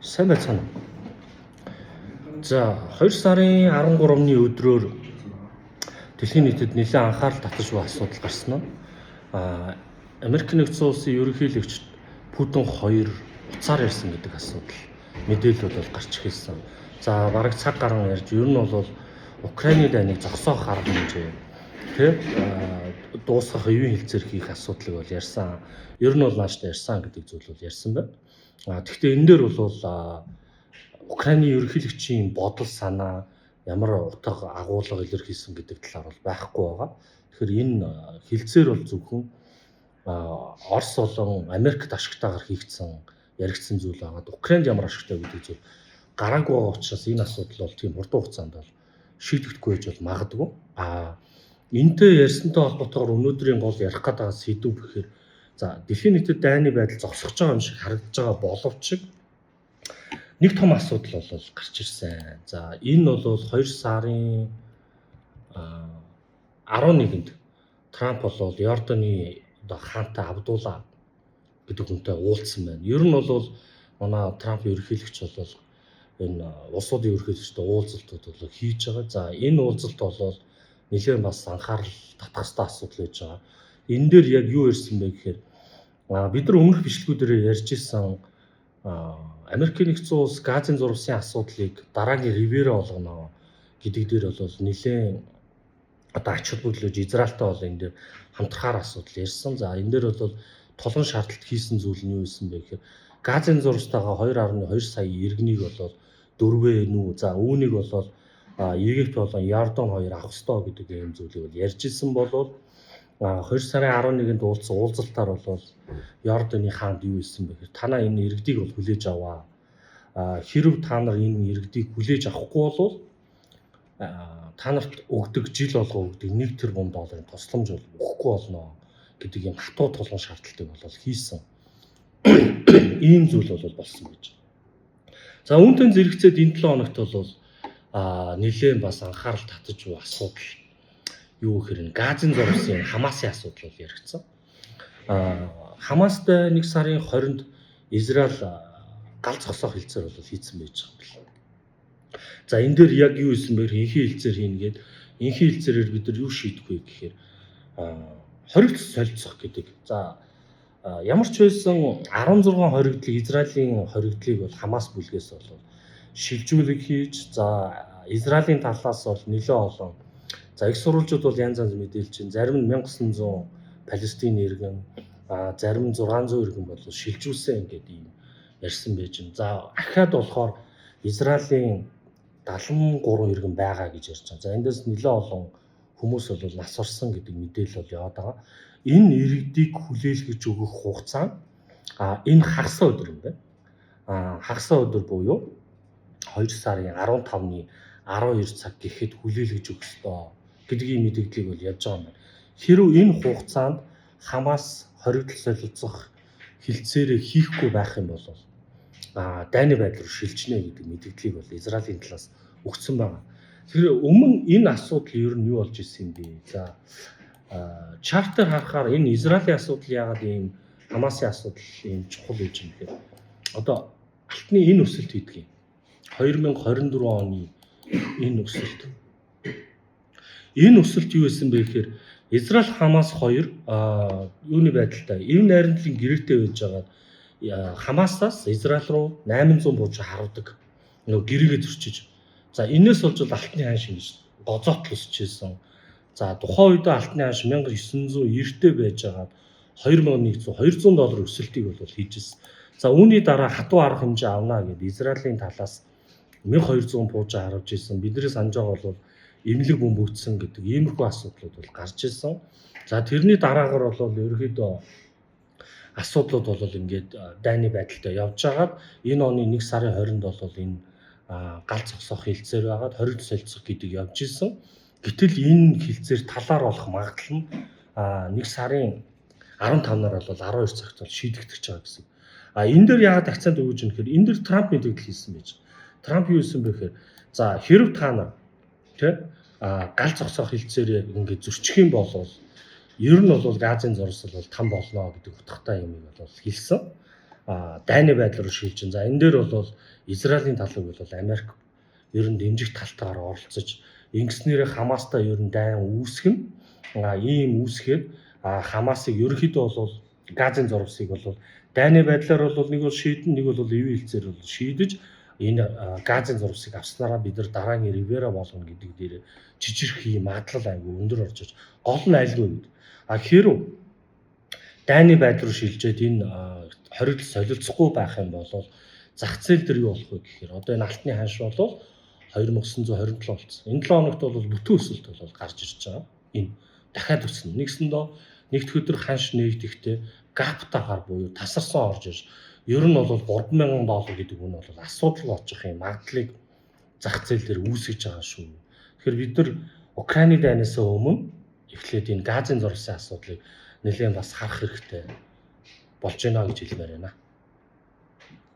Сайн байцгаана уу. За 2 сарын 13-ны өдрөөр дэлхийн нийтэд нэлээд анхаарал татаж буй асуудал гарсан нь Америк нэгдсэн улсын ерөнхийлөгч Путин 2 уцаар ярьсан гэдэг асуудал мэдээлэлүүд бол гарч ирсэн. За бараг цаг гарan ярьж ер нь бол Украины дайныг зогсоох арга хэмжээ дуусгах оюун хэлцээр хийх асуудлыг бол ярьсан. Ер нь бол нааштай ярьсан гэдэг зүйл бол ярьсан байна. Гэхдээ энэ дээр бол Украины ерөнхийлөгчийн бодол санаа ямар утга агуулга илэрхийлсэн гэдэг талаар бол байхгүй байгаа. Тэгэхээр энэ хэлцээр бол зөвхөн Орос болон Америкт ашигтайгаар хийгдсэн яригдсан зүйл байгаад Украинд ямар ашигтай гэдэг зүйл гараагүй байгаа учраас энэ асуудал бол тийм хурдан хугацаанд бол шийдэгдэхгүй байж бол магадгүй. Энтэй ярьсантай холбоотойгоор өнөөдрийн гол ярих гэдэг сэдв гэхээр дэлхийн нийтэд дайны байдал зогсож байгаа юм шиг харагдаж байгаа боловч нэг том асуудал бол гарч ирсэн. За энэ бол 2 сарын 11-нд Трамп бол Йорданы хаантай Абдулла гэдэг хүнтэй уулзсан байна. Ер нь бол манай Трамп ерөнхийлөгч бол энэ улсуудын ерөнхийлөгчтэй уулзалтууд бол хийж байгаа. За энэ уулзалт бол нэлээд бас анхаарал татах асуудал байж байгаа. Энэ дээр яг юу ярьсан бэ гэхээр бид нар өмнөх бичлэгүүдээр ярьж ирсэн Америк нэгдсэн улс газын зурвасын асуудлыг дараагийн Ривера болгоно гэдэг дээр бол нэлээд ач холбогдлож Израильтай бол энэ дээр хамтрахаар асуудал ярьсан. За энэ дээр бол толгон шаардлагат хийсэн зүйл нь юу байсан бэ гэхээр газын зурвастайгаа 2.2 сая иргэнийг бол дөрвөө нүү. За үүнийг бол Египт болон Йордан хоёр авах ёстой гэдэг юм зүйлийг бол ярьж исэн болвол 2 сарын 11-нд уулзсан уулзалтаар бол Йорданы хаанд юу хэлсэн бэ гэхээр танаа энэ иргэдийг бол хүлээж аваа. Хэрв та нар энэ иргэдийг хүлээж авахгүй бол та нарт өгдөг жил болгоо өгдөг $1 тэрбум тусламж бол өгөхгүй болно гэдэг юм хатуу тулгын шаардлагатыг бол хийсэн. Ийм зүйл бол болсон гэж. За үүнтэй зэрэгцээд энэ 7 хоногт бол нэлээд бас анхаарал татаж буй асуудал юу гэхээр газын зурвасын Хамасын асуудал бол яригдсан. Хамастай 1 сарын 20-нд Израиль гал зогсоох хэлцээр бол хийцэн байж байгаа юм. За энэ дээр яг юу хэлсэн бэ? Инхий хэлцээр хийнгээд инхий хэлцээрээр бид нар юу шийдэх вэ гэхээр хоригдол солилцох гэдэг. За ямар ч байсан 16 хоригдлыг Израилийн хоригдлыг бол Хамас бүлгээс бол шилжүүлэг хийж Израилийн талаас бол нэлээд олон их сурвалжууд бол янз янз мэдээлж чинь зарим нь 1900 Палестин иргэн зарим нь 600 иргэн бол шилжүүлсэн гэдэг юм ярьсан байж байна. За ахаад болохоор Израилийн 73 иргэн байгаа гэж ярьж байгаа. За эндээс нэлээд олон хүмүүс бол нас орсон гэдэг мэдээлэл бол яваад байгаа. Энэ иргэдийг хүлээлгэж өгөх хугацаа энэ хагас өдөр юм байна. Хагас өдөр буюу 2 сарын 15-ны 12 цаг гэхэд хүлээлгэж өгөх ёстой гэдгийн мэдээллийг бол явж байгаа юм байна. Хэрвээ энэ хугацаанд Хамас хоригдол солилцох хэлцээрээ хийхгүй байх юм бол дайны байдал руу шилжнэ гэдэг мэдээллийг бол Израилийн талаас өгсөн байна. Тэгэхээр өмнө энэ асуудал ер нь юу болж ирсэн юм бэ? За чартер харахаар энэ Израилийн асуудал яагаад ийм Хамасын асуудал ийм чухал гэж юм гэхээр одоо алтны энэ өсөлт хийдэг юм. 2024 оны энэ өсөлт. Энэ өсөлт юу байсан бэ гэхээр Израиль Хамас хоёр юуны байдалтай эв найрамдлын гэрээтэй байж байгаа Хамасаас Израиль руу 800 буужаа харуулдаг нөгөө гэрээгээ зөрчиж. За энэс болж алтны хаан шингэж гозоотл өсчихсэн. За тухайн үед алтны хаан $1990-тэй байж байгаа $2100 өсөлтийг бол хийжсэн. За үүний дараа хатуу арга хэмжээ авна гэдэг Израилийн талаас 1200 буужаа харуулж ирсэн. Бидний санаж байгаа бол эмнэлэг бөмбөгдсөн гэдэг иймэрхүү асуудлууд бол гарч ирсэн. За тэрний дараагаар бол ерөөхдөө асуудлууд бол ингээд дайны байдалтай явж байгаад энэ оны 1 сарын 20-нд бол энэ гал зогсоох хэлцээр байгаад хоригдол солилцох гэдэг явж ирсэн. Гэтэл энэ хэлцээр талаар болох магадлал нь 1 сарын 15-наар бол 12 цагт бол шийдэгдэж байгаа гэсэн. Энэ дээр яагаад акцент өгж юм гэхээр энэ дээр Трамп мэдээлэл хийсэн байж. Трамп юу хэлсэн бэ гэхээр за хэрв та нар гал зогсоох хэлцээр ингээд зөрчих юм бол ер нь бол газын зурвас бол там болно гэдэг утгатай юм бол хэлсэн. дайны байдал руу шилжин. За энэ дээр бол Израилийн талыг бол Америк ер нь дэмжих талтаараа оролцож ингэснээрээ Хамастай ер нь дайн үүсгэн ийм үүсгээд Хамасыг ерөнхийдөө бол Газын зурвсыг бол дайны байдлаар бол нэг бол шийдэн, нэг бол ивэ хэлцээр бол шийдэж энэ Газын зурвсыг авснараа бид нар дараагийн Ривера болгоно гэдэг дээр жижигх ийм магадлал айгүй өндөр орж иж гол нь айлгүй гэдэг. Хэрв дайны байдал руу шилжээд энэ хоригдол солилцохгүй байх юм бол зах зээл дээр юу болох вэ гэхээр одоо энэ алтны ханш бол 2927 болсон. Энэ 7 хоногт бол бүтэн өсөлт бол гарч ирж байгаа. Энэ дахиад өснө. Нэгсэндээ нэгд өдөр ханш нэгдэхдээ гаптагаар буюу тасарсан орж ирж ер нь бол $3,000 гэдэг нь бол асуудал очих юм магадлалыг зах зээл дээр үүсгэж байгаа шүү. Тэгэхээр бид нар Украины дайнаас өмнө эхлээд энэ Газын зурвсын асуудлыг нэлээд бас харах хэрэгтэй болж байна гэж хэлмээр байна.